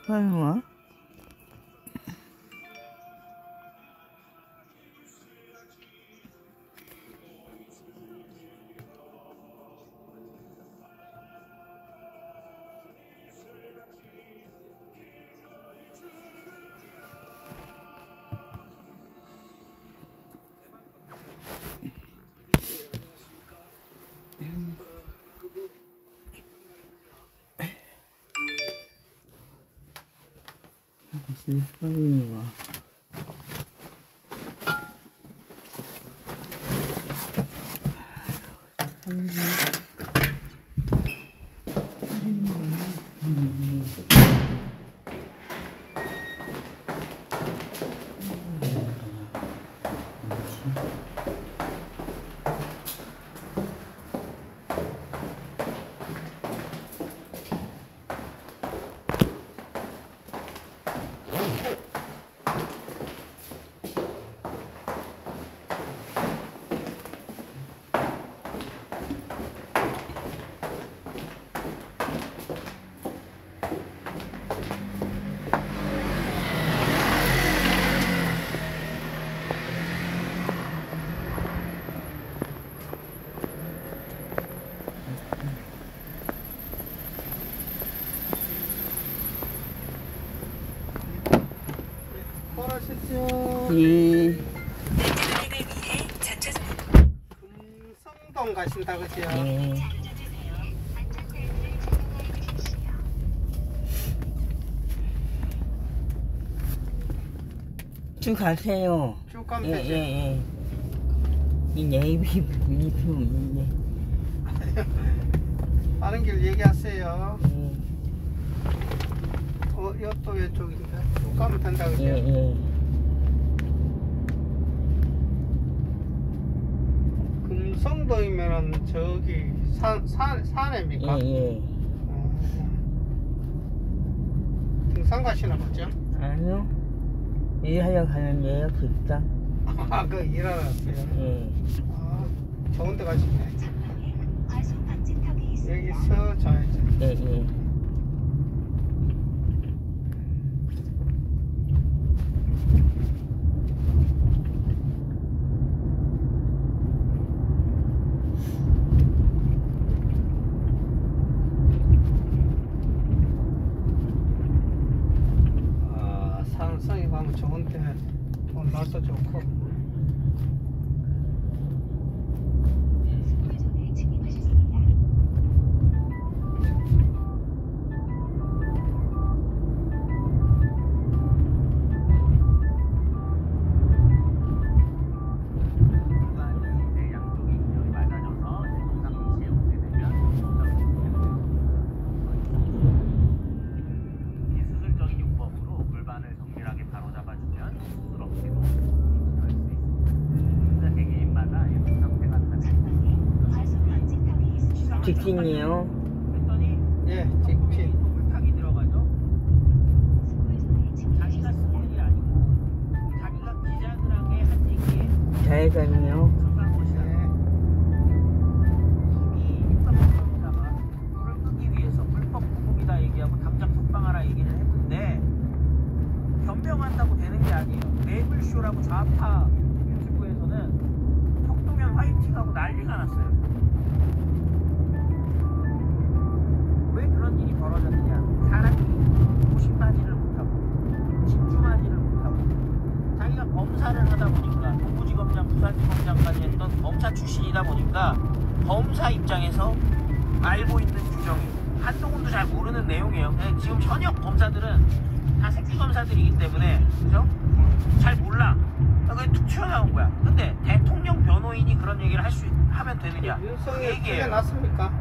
설마? 설마? 네. 금성동 가신다 그죠? 네. 쭉 가세요. 쭉 가면 예, 되죠? 예. 이 네이비 분리품 있는데. 다른 길 얘기하세요. 예. 이것도 왼쪽인데 쭉 가면 된다 그죠? 예, 예. 금성동이면은 저기 산입니까? 예, 예. 등산 가시나 보죠? 아니요. 일하러 가는데요, 급당. 아, 그 일하러 갔어요? 예. 아, 좋은 데 가시네. 여기서 좌회전. 예, 예. 산성이 가면 좋은데 날도 좋고. 직진이요? 예, 직진. 탁이 들어가죠. 자기가 쓰는 게 아니고 자기가 기장을 하게 한 얘기에 좌회전이요? 속한 것이다. 이미 입법법상에다가 불을 끄기 위해서 불법 부금이다 얘기하고 당장 석방하라 얘기를 했는데 변명한다고 되는 게 아니에요. 매블쇼라고 좌파 유튜브에서는 혁동현 화이팅하고 난리가 났어요. 왜 그런 일이 벌어졌느냐? 사람이 조심하지를 못하고 집중하지를 못하고 자기가 검사를 하다 보니까 동부지검장, 부산지검장까지 했던 검사 출신이다 보니까 검사 입장에서 알고 있는 규정이 한동훈도 잘 모르는 내용이에요. 지금 현역 검사들은 다 새끼 검사들이기 때문에 그죠? 잘 몰라. 그게 툭 튀어나온 거야. 근데 대통령 변호인이 그런 얘기를 하면 되느냐? 그 윤석열 얘기예요. 났습니까?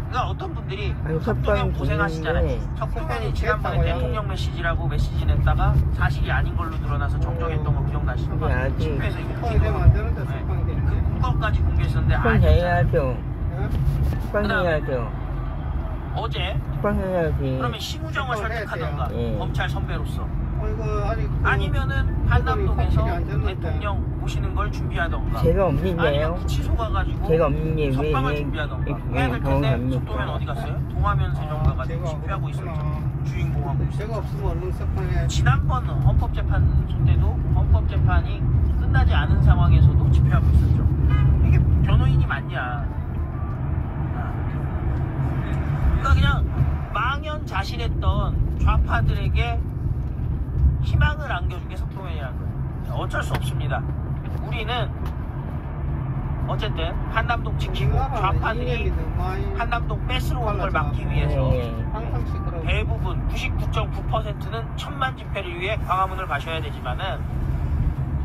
그러니까 어떤 분들이 아니, 석동현 석방이 고생하시잖아요. 됐는데. 석동현이 지난번에 됐다고요? 대통령 메시지라고 메시지 냈다가 사실이 아닌 걸로 드러나서 정정했던 거 기억나시죠? 근데 아직 집회에서 이거 석방이 되면 안 되는데 네. 석방이 되는데. 그 문건까지 공개했었는데 아니었잖아요. 석방해야죠. 예? 석방해야죠. 어제 석방해야지. 그러면 심우정을 석방을 해야 설득하던가 돼요. 검찰 선배로서 이거 아직 아니면은 확실히 한남동에서 안 됐는데. 대통령 모시는 걸 준비하던가. 제가 아니면 없는데요. 구치소 가가지고 제가 없는데 석방을 왜 준비하던가. 해야 될 텐데 속도면 어디 갔어요? 동화면세점 가가지고 제가 집회하고 있었죠. 없구나. 주인공하고. 제가 없으면 얼른 석방해. 지난번 헌법재판소 때도 헌법재판이 끝나지 않은 상황에서도 집회하고 있었죠. 이게 변호인이 맞냐? 그러니까 그냥 망연자실했던 좌파들에게 희망을 안겨준 게 석동현이라는 거예요. 어쩔 수 없습니다. 우리는 어쨌든 한남동 지키고 좌파들이 한남동 뺏으러 온 걸 막기 위해서 항상 시끄러워. 대부분 99.9%는 천만 집회를 위해 광화문을 가셔야 되지만은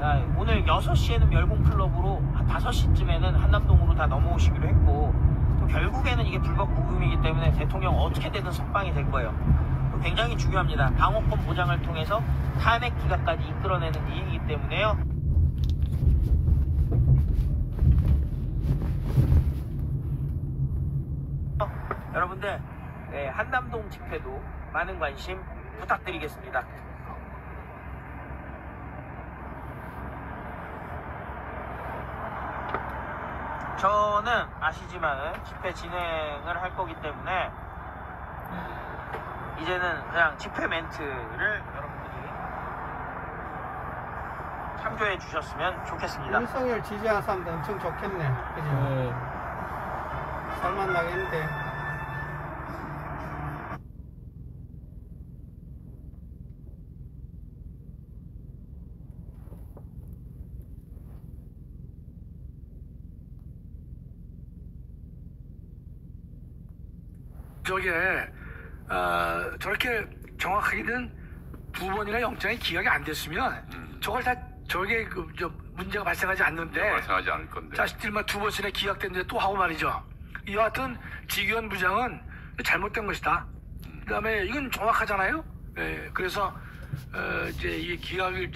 자, 오늘 6시에는 멸공클럽으로 한 5시쯤에는 한남동으로 다 넘어오시기로 했고 또 결국에는 이게 불법 구금이기 때문에 대통령 어떻게 되든 석방이 될 거예요. 굉장히 중요합니다. 방어권 보장을 통해서 탄핵 기각까지 이끌어내는 일이기 때문에요. 여러분들 한남동 집회도 많은 관심 부탁드리겠습니다. 저는 아시지만은 집회 진행을 할 거기 때문에 이제는 그냥 집회 멘트를 여러분들이 참조해 주셨으면 좋겠습니다. 윤석열 지지하는 사람들 엄청 좋겠네. 그지? 살만 나겠는데. 저게 저렇게 정확하게는 2번이나 영장이 기각이 안 됐으면 저걸 다 저게 문제가 발생하지 않는데 발생하지 않을 건데 자식들만 2번씩이나 기각됐는데 또 하고 말이죠. 이와 같은 지기현 부장은 잘못된 것이다. 그다음에 이건 정확하잖아요. 네, 그래서 이제 이 기각을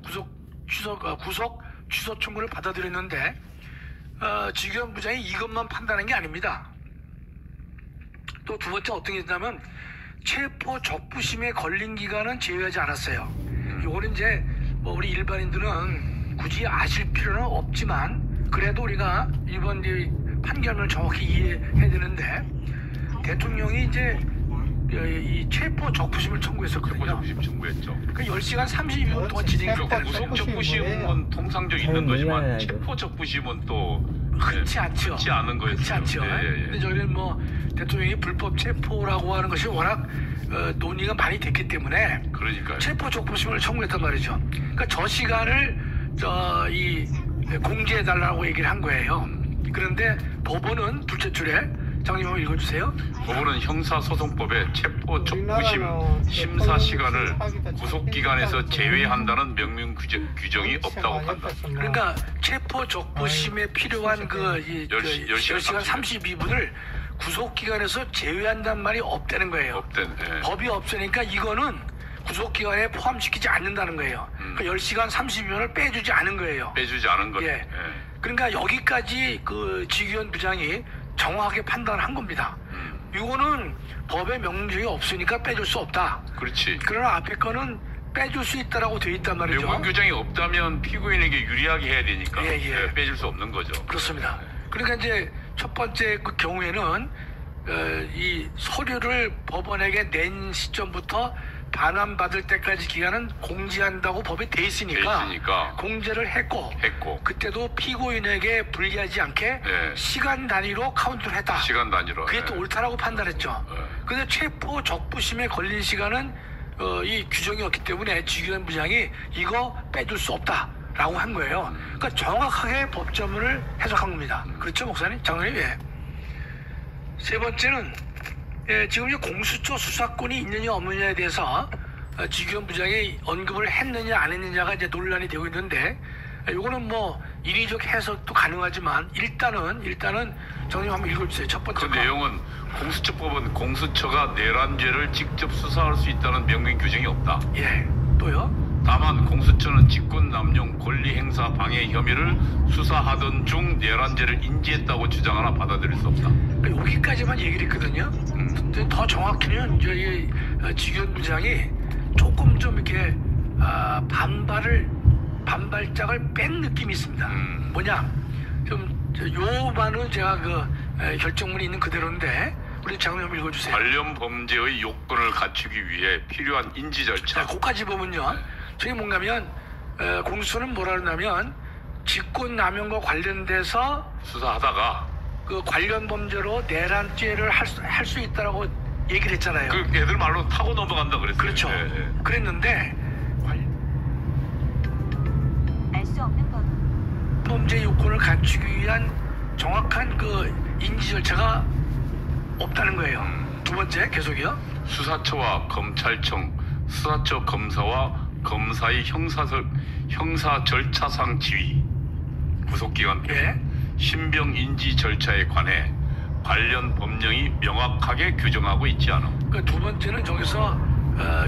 구속 취소 청구를 받아들였는데 지기현 부장이 이것만 판단한 게 아닙니다. 또 두 번째 어떤 게 있냐면 체포 적부심에 걸린 기간은 제외하지 않았어요. 요거는 이제 뭐 우리 일반인들은 굳이 아실 필요는 없지만 그래도 우리가 이번 판결을 정확히 이해해야 되는데 대통령이 이제 이 체포 적부심을 청구했었거든요. 적부심 청구했죠. 그 10시간 32분 동안 진행했다는 거예요. 구속 적부심은 통상적으로 있는 거지만 체포 적부심은 또 흔치 않죠. 흔치 않은 거였어요. 흔치 않죠. 근데 저희는 뭐 대통령이 불법 체포라고 하는 것이 워낙 논의가 많이 됐기 때문에 그러니까요. 체포 적부심을 청구했단 말이죠. 그러니까 저 시간을 공지해 달라고 얘기를 한 거예요. 그런데 법원은 둘째 줄에 장님 한번 읽어주세요. 법원은 형사소송법에 체포 적부심 심사 시간을 구속기간에서 제외한다는 명명 규정이 없다고 판단. 그러니까 체포 적부심에 필요한 10시간 32분을 구속기간에서 제외한다는 말이 없다는 거예요. 법이 없으니까 이거는 구속기간에 포함시키지 않는다는 거예요. 그러니까 10시간 32분을 빼주지 않은 거예요. 빼주지 않은 거죠. 예. 그러니까 여기까지 지기현 부장이 정확하게 판단을 한 겁니다. 이거는 법에 명령이 없으니까 빼줄 수 없다. 그렇지. 그러나 앞에 거는 빼줄 수 있다라고 되어 있단 말이죠. 명분 규정이 없다면 피고인에게 유리하게 해야 되니까 빼줄 수 없는 거죠. 그렇습니다. 그러니까 이제 첫 번째 그 경우에는 이 서류를 법원에게 낸 시점부터 반환받을 때까지 기간은 공지한다고 법에 돼 있으니까 공제를 했고 그때도 피고인에게 불리하지 않게 시간 단위로 카운트를 했다. 시간 단위로. 그게 또 옳다라고 판단했죠. 근데 체포 적부심에 걸린 시간은 이 규정이 없기 때문에 지기현 부장이 이거 빼줄 수 없다라고 한 거예요. 그러니까 정확하게 법조문을 해석한 겁니다. 그렇죠, 목사님? 장로님? 예. 세 번째는 지금 공수처 수사권이 있느냐 없느냐에 대해서 지기현 부장이 언급을 했느냐 안 했느냐가 이제 논란이 되고 있는데 이거는 뭐 이리적 해석도 가능하지만 일단은 정님 한번 읽어주세요. 첫 번째 그 내용은 공수처법은 공수처가 내란죄를 직접 수사할 수 있다는 명명 규정이 없다. 예. 또요? 다만 공수처는 직권 남용 권리 행사 방해 혐의를 수사하던 중 내란죄를 인지했다고 주장하나 받아들일 수 없다. 여기까지만 얘기를 했거든요. 더 정확히는 저희 지기현 부장이 조금 좀 이렇게 반발을 반발짝을 뺀 느낌이 있습니다. 뭐냐? 요만은 제가 결정문이 있는 그대로인데 우리 장로님 읽어주세요. 관련 범죄의 요건을 갖추기 위해 필요한 인지 절차. 자, 거기까지 보면요. 저게 뭔가면 공수처는 뭐라 그러냐면 직권남용과 관련돼서 수사하다가 그 관련 범죄로 내란죄를 할 수 있다라고 얘기를 했잖아요. 그 애들 말로 타고 넘어간다 그랬어요. 그렇죠. 예, 예. 그랬는데 알 수 없는 법. 범죄 요건을 갖추기 위한 정확한 그 인지 절차가 없다는 거예요. 두 번째 계속이요. 수사처와 검찰청, 수사처 검사와 검사의 형사 절차상 지위, 구속기간 표, 예. 신병 인지 절차에 관해 관련 법령이 명확하게 규정하고 있지 않아. 그 두 번째는 저기서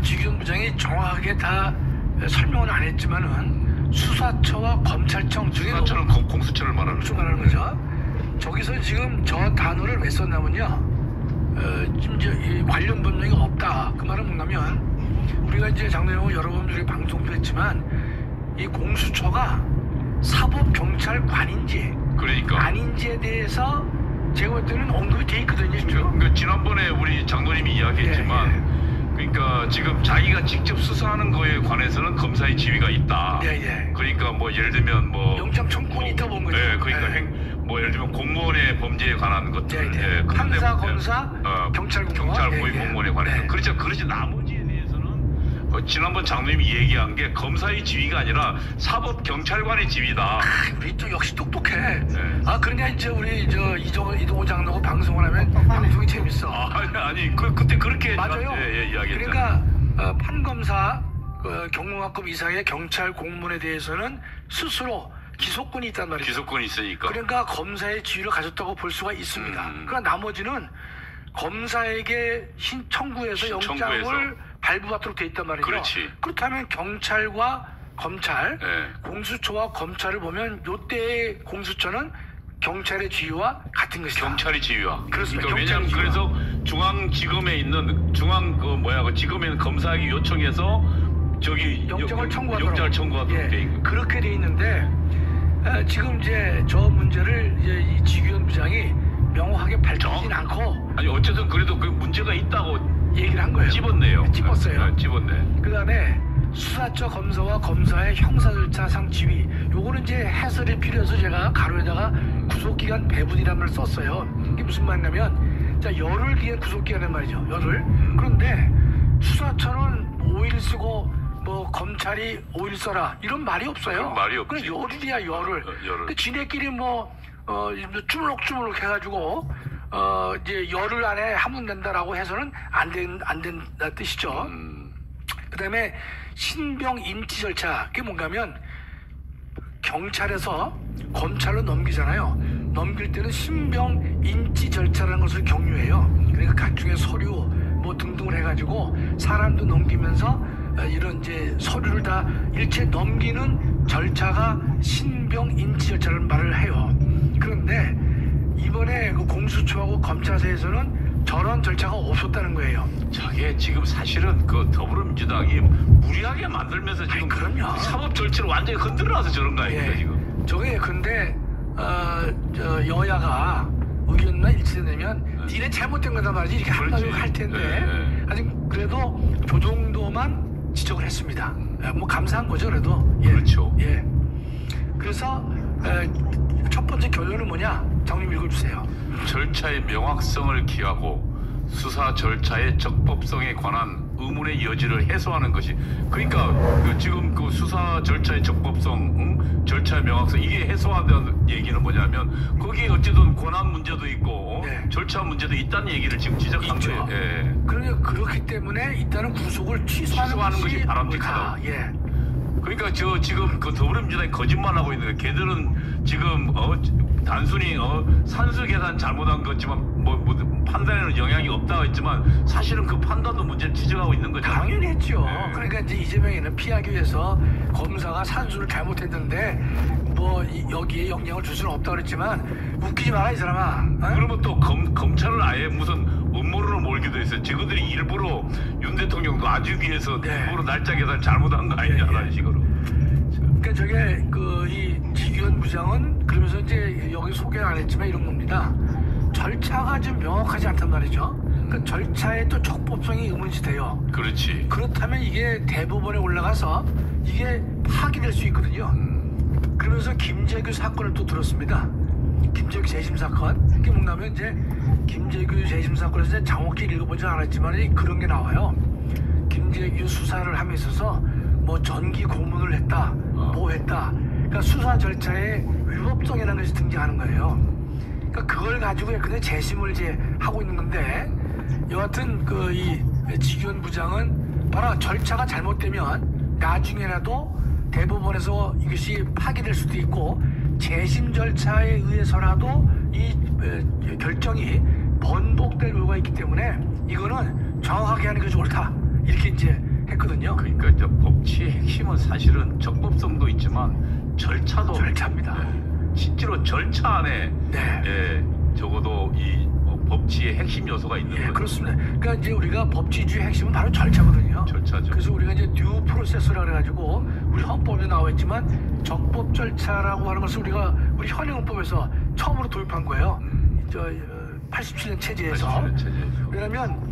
지규현 부장이 정확하게 다 설명은 안 했지만은 수사처와 검찰청 중에 수사처는 공수처를 말하는 거죠. 말하는 거죠. 저기서 지금 저 단어를 왜 썼냐면요. 지금 이제 이 관련 법령이 없다. 그 말은 뭐냐면 우리가 이제 작년에 여러 번 저희 방송도 했지만 이 공수처가 사법경찰관인지 그러니까. 아닌지에 대해서 제가 볼 때는 언급이 돼 있거든요. 그러니까 지난번에 우리 장로님이 이야기했지만 그러니까 지금 자기가 직접 수사하는 거에 관해서는 검사의 지위가 있다. 예. 그러니까 뭐 예를 들면 뭐 영장 청구권이 있다고 본 거죠. 네, 그러니까 예. 뭐 예를 들면 공무원의 범죄에 관한 것들, 예. 그런데 판사, 뭐, 검사, 경찰 공무원, 경찰 고위 공무원에 관해서 네. 그렇죠. 그렇지 나머지에 대해서는 지난번 장로님이 얘기한 게 검사의 지위가 아니라 사법 경찰관의 지위다. 우리 또 역시 똑똑해. 네. 아 그러냐 이제 우리 저 이동호 장로고 방송을 하면 방송이 재밌어. 아니 그때 그렇게 맞아요. 이야기했잖아요. 그러니까 판검사 경무학급 이상의 경찰 공무원에 대해서는 스스로 기소권이 있단 말이죠. 기소권이 있으니까. 그러니까 검사의 지위를 가졌다고 볼 수가 있습니다. 그러나 나머지는 검사에게 청구해서 영장을 발부받도록 돼 있단 말이죠. 그렇지. 그렇다면 경찰과 검찰, 네. 공수처와 검찰을 보면 요때의 공수처는 경찰의 지위와 같은 것이다. 경찰의 지위와. 그렇습니다. 그러니까 왜냐하면 경찰의 그래서 중앙지검에 있는 지검에 있는 검사에게 요청해서 저기 영장을 청구하도록 영장을 청구하도록 돼 있고. 그렇게 돼 있는데 지금 이제 저 문제를 이제 이 지규현 부장이 명확하게 밝히진 않고 아니 어쨌든 그래도 그 문제가 있다고 얘기를 한 거예요. 찝었네요. 찝었어요. 네, 찝었네. 그다음에 수사처 검사와 검사의 형사 절차상 지위 요거는 이제 해설이 필요해서 제가 가로에다가 구속기간 배분이라는 말을 썼어요. 이게 무슨 말이냐면 자 열흘 뒤에 구속기간이란 말이죠. 열흘. 그런데 수사처는 5일 쓰고 뭐 검찰이 5일 써라 이런 말이 없어요. 그런 말이 없지. 그냥 열흘이야 열흘. 열흘. 근데 지네끼리 뭐 주물럭주물럭 해가지고 이제 열흘 안에 하면 된다라고 해서는 안 된다 뜻이죠. 그다음에 신병 인지 절차 그게 뭔가면 경찰에서 검찰로 넘기잖아요. 넘길 때는 신병 인지 절차라는 것을 경유해요. 그러니까 각종의 서류 뭐 등등을 해가지고 사람도 넘기면서 이런 이제 서류를 다 일체 넘기는 절차가 신병 인지 절차라는 말을 해요. 그런데 이번에 그 공수처하고 검찰서에서는 저런 절차가 없었다는 거예요. 저게 지금 사실은 그 더불어민주당이 무리하게 만들면서 지금 그럼요. 사법 절차를 완전히 흔들어놔서 저런 거 아닙니까 지금? 저게 근데 저 여야가 의견이나 일치되면 니네 잘못된 거다 말이지 이렇게 한마디로 할 텐데 아직 그래도 그 정도만 지적을 했습니다. 뭐 감사한 거죠 그래도. 그렇죠. 예. 그래서 첫 번째 결론은 뭐냐? 장님 읽어주세요. 절차의 명확성을 기하고 수사 절차의 적법성에 관한 의문의 여지를 해소하는 것이 그러니까 지금 그 수사 절차의 적법성, 절차의 명확성 이게 해소한다는 얘기는 뭐냐면 거기에 어쨌든 권한 문제도 있고 절차 문제도 있다는 얘기를 지금 지적한 거예요. 예. 그러니까 그렇기 때문에 일단은 구속을 취소하는 것이 바람직하다. 예. 그러니까 지금 그 더불어민주당이 거짓말하고 있는 게 걔들은 지금 단순히 산수 계산 잘못한 거지만 뭐 판단에는 영향이 없다고 했지만 사실은 그 판단도 문제를 지적하고 있는 거죠. 당연히 했죠. 그러니까 이제 이재명이는 피하기 위해서 검사가 산수를 잘못했는데 뭐 여기에 영향을 줄 수는 없다고 그랬지만 웃기지 마라 이 사람아. 그러면 또 검찰을 아예 무슨 음모론으로 몰기도 했어요. 저들이 일부러 윤 대통령도 아주 위해서 일부러 날짜 계산 잘못한 거 아니냐라는 식으로. 그러니까 그러니까 저게 이 지규현 부장은 그러면서 이제 여기 소개 안 했지만 이런 겁니다. 절차가 좀 명확하지 않단 말이죠. 그 절차에 또 적법성이 의문시돼요. 그렇지. 그렇다면 이게 대법원에 올라가서 이게 파기될 수 있거든요. 그러면서 김재규 사건을 또 들었습니다. 김재규 재심 사건. 이게 뭔가면 이제 김재규 재심 사건에서 이제 정확히 읽어보지 않았지만 그런 게 나와요. 김재규 수사를 함에 있어서 뭐 전기 고문을 했다, 뭐 했다. 그러니까 수사 절차에 위법성이라는 것이 등장하는 거예요. 그러니까 그걸 가지고 근데 재심을 이제 하고 있는 건데 여하튼 이 지규현 부장은 바로 절차가 잘못되면 나중에라도 대법원에서 이것이 파기될 수도 있고 재심 절차에 의해서라도 이 결정이 번복될 의무가 있기 때문에 이거는 정확하게 하는 것이 옳다 이렇게 이제 했거든요. 그러니까 이제 법치의 핵심은 사실은 적법성도 있지만 절차도 절차입니다. 실제로 절차 안에 네. 적어도 이 법치의 핵심 요소가 있는 거죠. 그렇습니다. 그러니까 이제 우리가 법치주의 핵심은 바로 절차거든요. 절차죠. 그래서 우리가 이제 듀 프로세스라 그래가지고 우리 헌법에 나와 있지만 적법 절차라고 하는 것을 우리 현행헌법에서 처음으로 도입한 거예요. 87년 체제에서. 87년 체제에서. 왜냐하면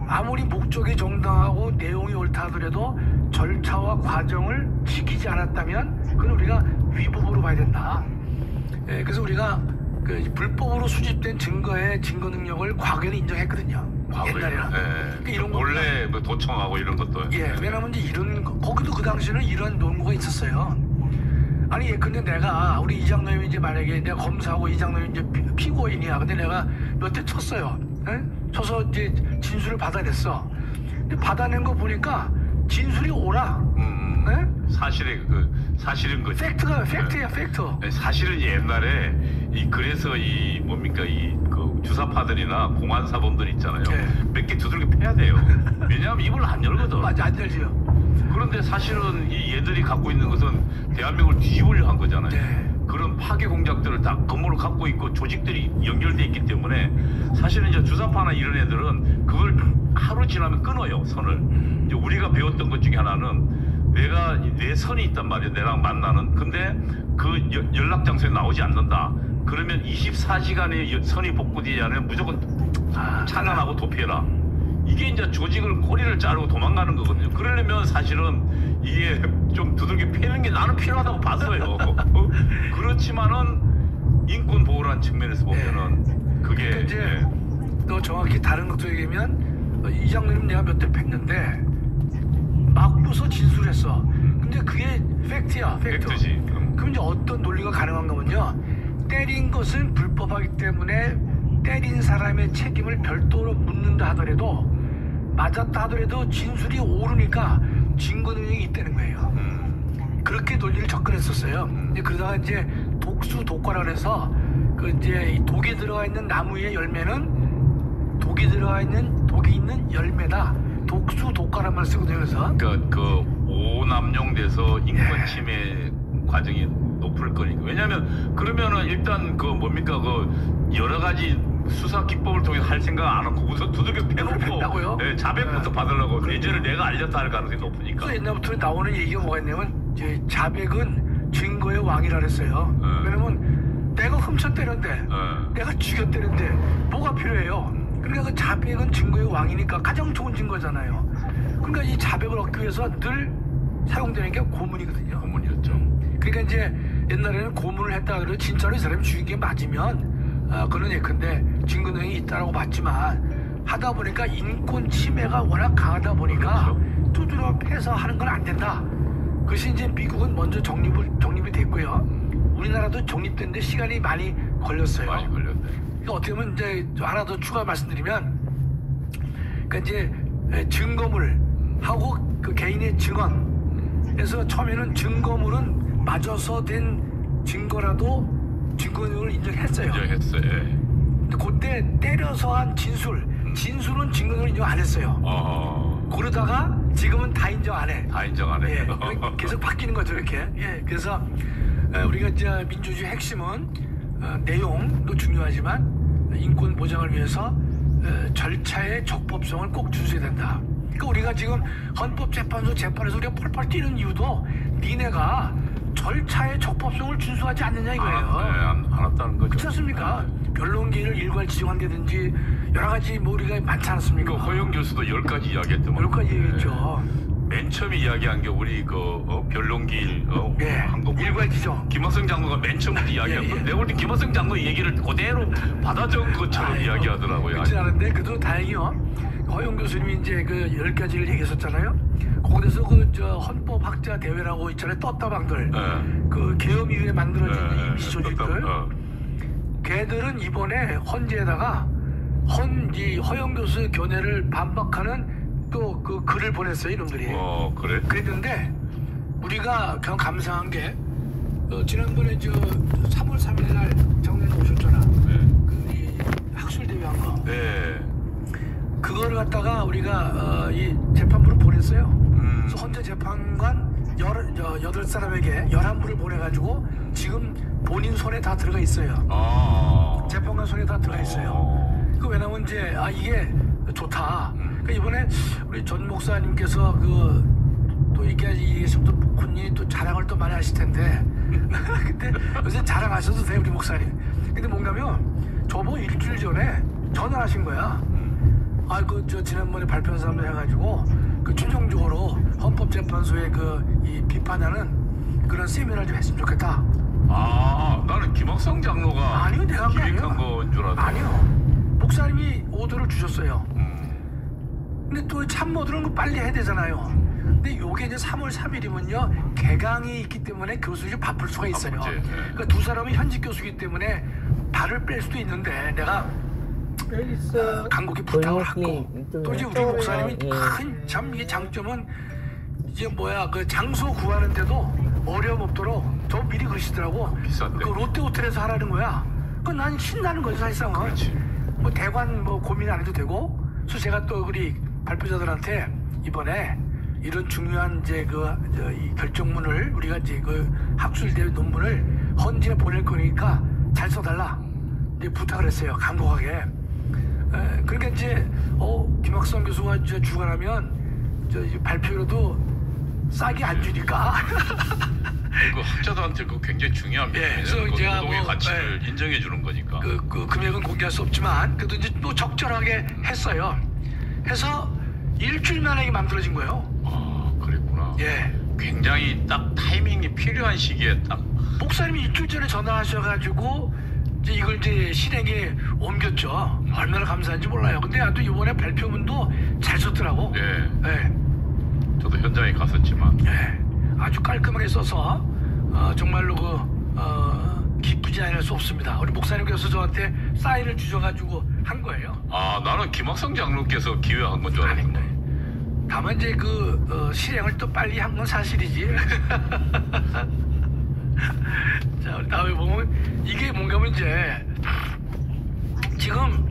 아무리 목적이 정당하고 내용이 옳다 하더라도 절차와 과정을 지키지 않았다면 그건 우리가 위법으로 봐야 된다. 그래서 우리가 불법으로 수집된 증거의 증거 능력을 과거에는 인정했거든요. 옛날에는. 그러니까 이런 거 원래 뭐 도청하고 이런 것도. 왜냐면 이제 거기도 그 당시에는 이런 논거가 있었어요. 아니 근데 내가 우리 이장노님이 이제 만약에 내가 검사하고 이장노님이 이제 피고인이야. 근데 내가 몇 대 쳤어요. 쳐서 이제 진술을 받아냈어. 근데 받아낸 거 보니까 진술이 옳아. 사실은 거지. 팩트야, 팩트. 사실은 옛날에 그래서 그 주사파들이나 공안 사범들 있잖아요. 몇 개 두들겨 패야 돼요. 왜냐하면 입을 안 열거든. 맞아, 안 열지요. 그런데 사실은 얘들이 갖고 있는 것은 대한민국을 뒤집으려 한 거잖아요. 그런 파괴 공작들을 다 건물을 갖고 있고 조직들이 연결돼 있기 때문에 사실은 이제 주사파나 이런 애들은 그걸 하루 지나면 끊어요, 선을. 이제 우리가 배웠던 것 중에 하나는 내 선이 있단 말이에요. 내랑 만나는. 근데 그 연락 장소에 나오지 않는다. 그러면 24시간에 선이 복구되지 않으면 무조건 차단하고 도피해라. 이게 이제 조직을 꼬리를 자르고 도망가는 거거든요. 그러려면 사실은 이게 좀 두들겨 패는 게 나는 필요하다고 봤어요. 그렇지만은 인권 보호라는 측면에서 보면은 그게 이제 또 정확히 다른 것도 얘기하면 이장님 내가 몇 대 팼는데 막고서 진술했어. 근데 그게 팩트야, 팩트. 팩트지. 그럼 이제 어떤 논리가 가능한가면요. 때린 것은 불법하기 때문에 때린 사람의 책임을 별도로 묻는다 하더라도 맞았다 하더라도 진술이 옳으니까 증거 능력이 있다는 거예요. 그렇게 논리를 접근했었어요. 그러다가 이제 독수 독과라 그래서 이제 독이 들어가 있는 나무의 열매는 독이 있는 열매다. 독수 독과란 말을 쓰거든요. 그래서 그 오남용돼서 인권 침해 과정이 높을 거니까. 왜냐하면 그러면은 일단 여러 가지 수사 기법을 통해 할 생각 안 하고 우선 두들겨 패놓고 자백부터 받으려고 내전을 내가 알렸다 할 가능성이 높으니까. 그래서 옛날부터 나오는 얘기가 뭐가 있냐면 이제 자백은 증거의 왕이라 그랬어요. 왜냐면 내가 훔쳤다는데 내가 죽였다는데 뭐가 필요해요. 그러니까 그 자백은 증거의 왕이니까 가장 좋은 증거잖아요. 그러니까 이 자백을 얻기 위해서 늘 사용되는 게 고문이거든요. 고문이었죠. 그러니까 이제 옛날에는 고문을 했다 그래도 진짜로 이 사람이 죽인 게 맞으면 그런 예컨대 증거 능력이 있다라고 봤지만 하다 보니까 인권 침해가 워낙 강하다 보니까 두드려 패서 하는 건 안 된다. 그것이 이제 미국은 먼저 정립이 됐고요. 우리나라도 정립됐는데 시간이 많이 걸렸어요. 많이 걸렸네. 그러니까 어떻게 보면 이제 하나 더 추가 말씀드리면, 그러니까 이제 증거물하고 그 개인의 증언에서 처음에는 증거물은 맞아서 된 증거라도 증거능력을 인정했어요. 인정했어요. 근데 그때 때려서 한 진술은 증거능력을 인정 안 했어요. 그러다가 지금은 다 인정 안 해. 다 인정 안 해. 계속 바뀌는 거죠, 이렇게. 그래서 우리가 이제 민주주의 핵심은 내용도 중요하지만 인권 보장을 위해서 절차의 적법성을 꼭 준수해야 된다. 그러니까 우리가 지금 헌법재판소 재판에서 우리가 펄펄 뛰는 이유도 니네가 절차의 적법성을 준수하지 않느냐 이거예요. 안 왔다는 거죠. 그렇지 않습니까? 변론기를 일괄 지정한다든지 여러 가지 뭐 우리가 많지 않습니까? 그 허영 교수도 10가지 이야기했더만. 10가지 얘기했죠. 맨 처음에 이야기한 게 우리 변론기일 예, 한거 일괄 지정. 김학성 장로가 맨 처음부터 이야기한 예, 거. 예. 내가 볼 때 김학성 장로 얘기를 그대로 받아 적은 것처럼 이야기하더라고요. 그렇진 않은데 그래도 다행히요. 허영 교수님이 이제 그 10가지를 얘기했었잖아요. 거기서 저 헌법학자 대회라고 있잖아요. 떴다방들. 예. 그 계엄이후에 만들어진 예, 임시 조직들. 걔들은 이번에 헌재에다가 이 허영 교수 견해를 반박하는 또 그 글을 보냈어요, 이놈들이. 그래? 그랬는데 우리가 그냥 감사한 게 지난번에 저 3월 3일 날 장로님 오셨잖아. 그 학술 대회 한 거. 네. 그거를 갖다가 우리가 이 재판부로 보냈어요. 그래서 헌재 재판관 8사람에게 11부를 보내가지고 지금 본인 손에 다 들어가 있어요. 재판관 손에 다 들어가 있어요. 그 왜냐면 이제 이게 좋다. 그러니까 이번에 우리 전 목사님께서 또 이렇게 얘기했으면 또 본인이 또 자랑을 또 많이 하실 텐데 근데 요새 자랑하셔도 돼요 우리 목사님. 근데 뭔가면 저보고 일주일 전에 전화를 하신 거야. 저 지난번에 발표한 사람들 해가지고 그 최종적으로 헌법재판소에 이 비판하는 그런 세미나를 좀 했으면 좋겠다. 나는 김학성 장로가 아니요, 내가 기획한 거인 줄 알았다. 아니요, 목사님이 오더를 주셨어요. 근데 또 참모들은 그 빨리 해야 되잖아요. 근데 요게 이제 3월 3일이면요 개강이 있기 때문에 교수들이 바쁠 수가 있어요. 그러니까 두 사람은 현직 교수이기 때문에 발을 뺄 수도 있는데 내가 여기 있어. 간곡히 부탁을 하고 또 이제 우리 목사님이 예. 큰 참 이게 장점은 이제 그 장소 구하는데도 어려움 없도록 저 미리 그러시더라고. 비싼데. 그 롯데 호텔에서 하라는 거야. 난 신나는 거지 사실상은. 그렇지. 뭐 대관 고민 안 해도 되고. 그래서 제가 또 우리 발표자들한테 이번에 이런 중요한 이제 이 결정문을 우리가 이제 그 학술대회 논문을 헌재에 보낼 거니까 잘 써달라 이제 부탁을 했어요. 간곡하게. 그러니까 이제 김학성 교수가 이제 주관하면 이제 발표로도 싸게 안 주니까. 그 학자들한테 그 굉장히 중요한 예, 그래서 그래서 제가 노동의 가치를 인정해 주는 거니까. 그 금액은 공개할 수 없지만 그래도 이제 또 적절하게 했어요. 해서 일주일 만에 이게 만들어진 거예요. 그랬구나. 예. 굉장히 딱 타이밍이 필요한 시기에 딱. 목사님이 일주일 전에 전화하셔가지고 이제 이걸 이제 실행에 옮겼죠. 얼마나 감사한지 몰라요. 근데 또 이번에 발표문도 잘 썼더라고. 예. 예. 저도 현장에 갔었지만. 예. 아주 깔끔하게 써서 정말로 기쁘지 않을 수 없습니다. 우리 목사님께서 저한테 사인을 주셔가지고 한 거예요. 나는 김학성 장로께서 기획한 건 줄 알았는데. 다만 이제 실행을 또 빨리 한 건 사실이지. 자, 우리 다음에 보면 이게 뭔가면 이제 지금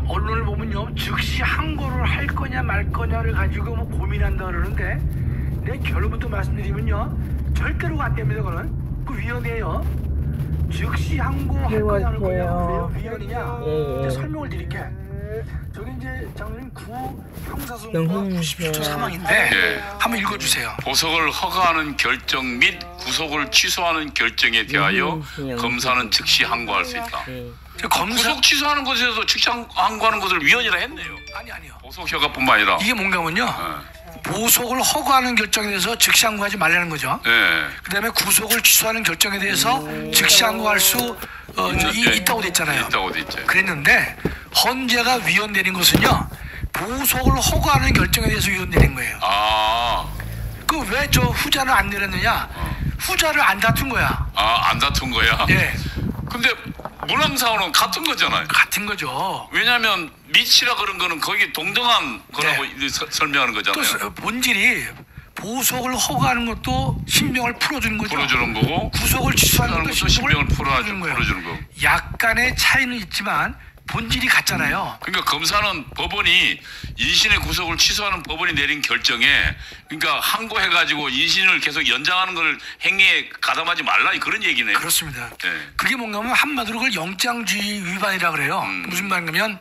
언론을 보면요 즉시 항고를 할 거냐 말 거냐를 가지고 고민한다 그러는데 내 결론부터 말씀드리면요 절대로 안 됩니다. 그거는 그 위헌이에요. 즉시 항고할 거냐 말 거냐 왜 위헌이냐 이제 설명을 드릴게. 저기 이제 장로님 구 형사소송법 99조 3항인데 예. 한번 읽어주세요. 보석을 허가하는 결정 및 구속을 취소하는 결정에 대하여 검사는 즉시 항고할 수 있다. 구속 취소하는 것에서 즉시 항고하는 것을 위헌이라 했네요. 아니요. 보석 허가뿐만 아니라. 이게 뭔가면요. 보석을 허가하는 결정에 대해서 즉시 항고하지 말라는 거죠. 네. 그다음에 구속을 취소하는 결정에 대해서 즉시 항고할 수 있다고 됐잖아요. 있다고 됐죠. 그랬는데 헌재가 위헌되는 것은요. 보석을 허가하는 결정에 대해서 위헌되는 거예요. 그 왜 저 후자를 안 내렸느냐? 후자를 안 다툰 거야. 안 다툰 거야? 예. 근데 문항사원은 같은 거잖아요. 같은 거죠. 왜냐하면 미치라 그런 거는 거기 동등한 거라고 설명하는 거잖아요. 또 본질이 보석을 허가하는 것도 신병을 풀어주는 거죠. 풀어주는 거고 구속을 취소하는 것도 신병을 풀어주는 거예요. 풀어주는 거. 약간의 차이는 있지만 본질이 같잖아요. 그러니까 검사는 법원이 인신의 구속을 취소하는 법원이 내린 결정에 그러니까 항고해가지고 인신을 계속 연장하는 걸 행위에 가담하지 말라 그런 얘기네요. 그렇습니다. 네. 그게 뭔가 하면 한마디로 그걸 영장주의 위반이라 그래요. 무슨 말이냐면